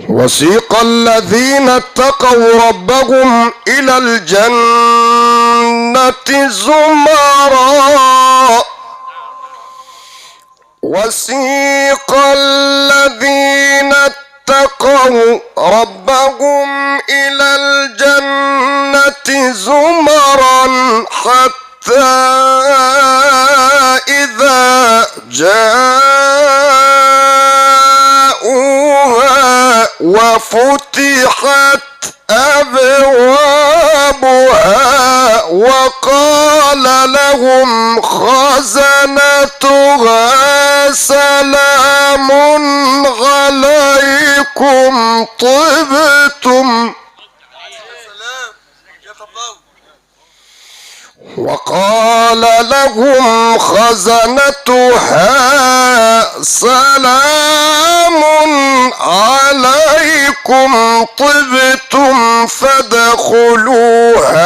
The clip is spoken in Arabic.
وسيق الذين اتقوا ربهم إلى الجنة زمرا وسيق الذين اتقوا ربهم إلى الجنة زمرا حتى إذا جاءوها وفتحت أبوابها وقال لهم خزنتها سلام عليكم طبتم. وقال لهم خزنتها سلام عليكم طبتم فادخلوها